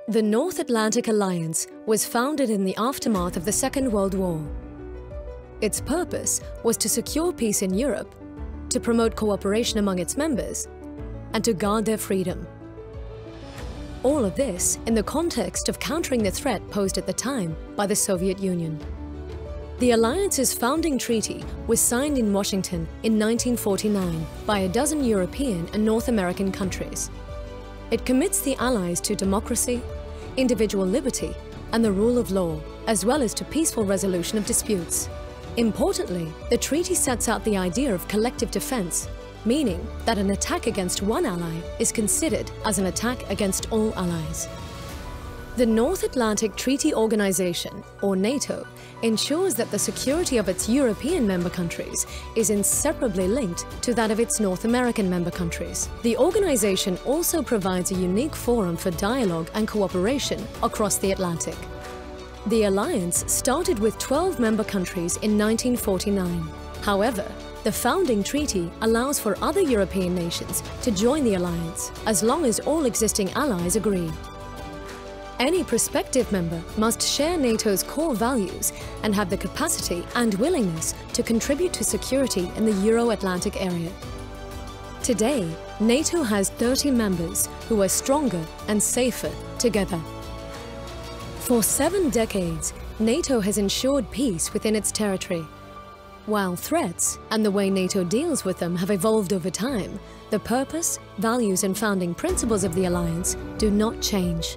The North Atlantic Alliance was founded in the aftermath of the Second World War. Its purpose was to secure peace in Europe, to promote cooperation among its members, and to guard their freedom. All of this in the context of countering the threat posed at the time by the Soviet Union. The Alliance's founding treaty was signed in Washington in 1949 by a dozen European and North American countries. It commits the Allies to democracy, individual liberty, and the rule of law, as well as to peaceful resolution of disputes. Importantly, the treaty sets out the idea of collective defense, meaning that an attack against one ally is considered as an attack against all allies. The North Atlantic Treaty Organization, or NATO, ensures that the security of its European member countries is inseparably linked to that of its North American member countries. The organization also provides a unique forum for dialogue and cooperation across the Atlantic. The alliance started with 12 member countries in 1949. However, the founding treaty allows for other European nations to join the alliance, as long as all existing allies agree. Any prospective member must share NATO's core values and have the capacity and willingness to contribute to security in the Euro-Atlantic area. Today, NATO has 30 members who are stronger and safer together. For 7 decades, NATO has ensured peace within its territory. While threats and the way NATO deals with them have evolved over time, the purpose, values, and founding principles of the alliance do not change.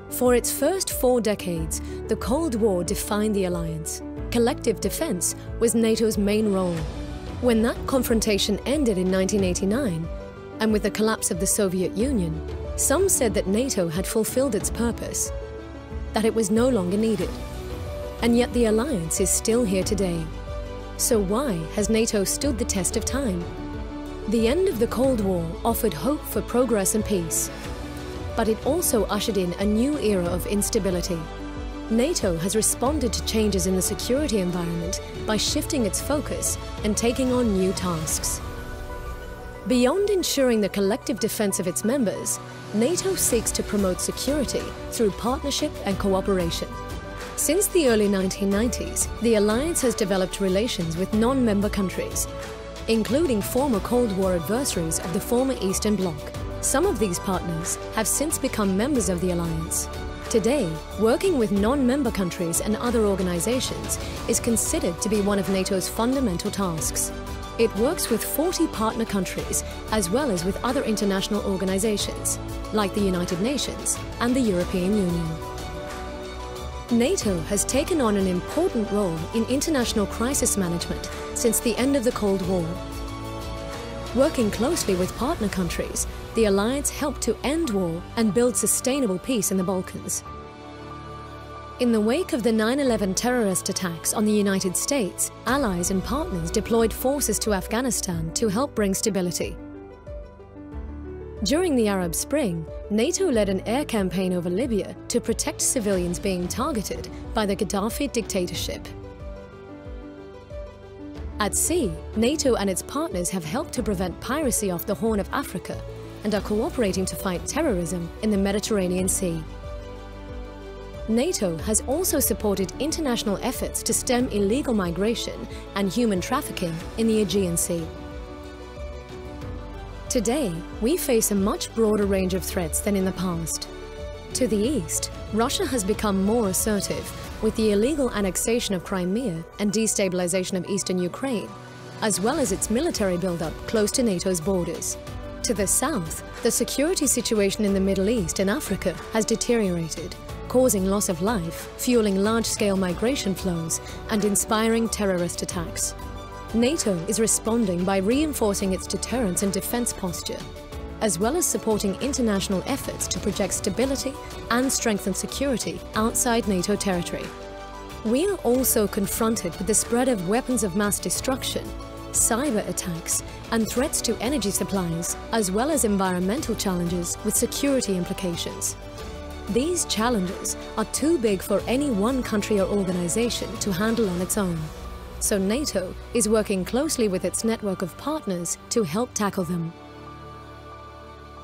For its first 4 decades, the Cold War defined the alliance. Collective defense was NATO's main role. When that confrontation ended in 1989, and with the collapse of the Soviet Union, some said that NATO had fulfilled its purpose, that it was no longer needed. And yet the alliance is still here today. So why has NATO stood the test of time? The end of the Cold War offered hope for progress and peace. But it also ushered in a new era of instability. NATO has responded to changes in the security environment by shifting its focus and taking on new tasks. Beyond ensuring the collective defense of its members, NATO seeks to promote security through partnership and cooperation. Since the early 1990s, the alliance has developed relations with non-member countries, including former Cold War adversaries of the former Eastern Bloc. Some of these partners have since become members of the alliance. Today, working with non-member countries and other organizations is considered to be one of NATO's fundamental tasks. It works with 40 partner countries, as well as with other international organizations, like the United Nations and the European Union. NATO has taken on an important role in international crisis management since the end of the Cold War. Working closely with partner countries, the alliance helped to end war and build sustainable peace in the Balkans. In the wake of the 9/11 terrorist attacks on the United States, allies and partners deployed forces to Afghanistan to help bring stability. During the Arab Spring, NATO led an air campaign over Libya to protect civilians being targeted by the Gaddafi dictatorship. At sea, NATO and its partners have helped to prevent piracy off the Horn of Africa and are cooperating to fight terrorism in the Mediterranean Sea. NATO has also supported international efforts to stem illegal migration and human trafficking in the Aegean Sea. Today, we face a much broader range of threats than in the past. To the east, Russia has become more assertive with the illegal annexation of Crimea and destabilization of eastern Ukraine, as well as its military buildup close to NATO's borders. To the south, the security situation in the Middle East and Africa has deteriorated, causing loss of life, fueling large-scale migration flows, and inspiring terrorist attacks. NATO is responding by reinforcing its deterrence and defense posture, as well as supporting international efforts to project stability and strengthen security outside NATO territory. We are also confronted with the spread of weapons of mass destruction, cyber attacks, and threats to energy supplies, as well as environmental challenges with security implications. These challenges are too big for any one country or organization to handle on its own. So NATO is working closely with its network of partners to help tackle them.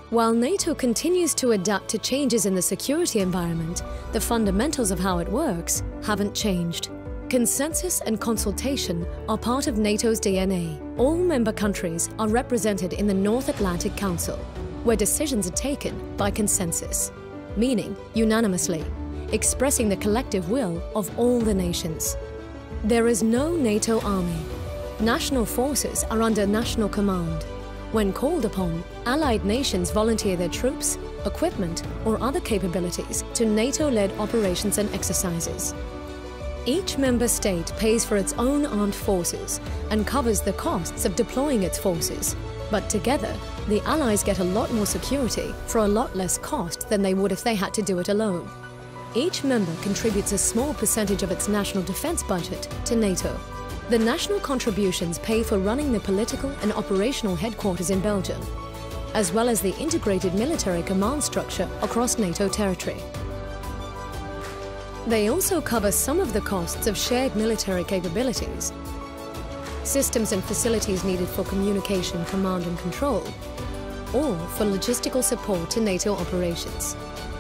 While NATO continues to adapt to changes in the security environment, the fundamentals of how it works haven't changed. Consensus and consultation are part of NATO's DNA. All member countries are represented in the North Atlantic Council, where decisions are taken by consensus, meaning unanimously, expressing the collective will of all the nations. There is no NATO army. National forces are under national command. When called upon, allied nations volunteer their troops, equipment, or other capabilities to NATO-led operations and exercises. Each member state pays for its own armed forces and covers the costs of deploying its forces. But together, the allies get a lot more security for a lot less cost than they would if they had to do it alone. Each member contributes a small percentage of its national defense budget to NATO. The national contributions pay for running the political and operational headquarters in Belgium, as well as the integrated military command structure across NATO territory. They also cover some of the costs of shared military capabilities, systems and facilities needed for communication, command and control, or for logistical support to NATO operations.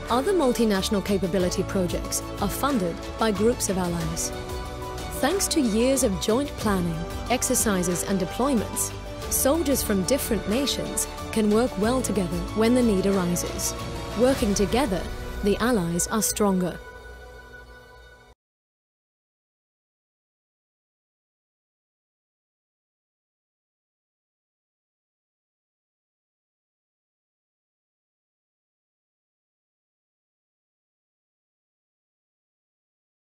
Other multinational capability projects are funded by groups of allies. Thanks to years of joint planning, exercises and deployments, soldiers from different nations can work well together when the need arises. Working together, the allies are stronger.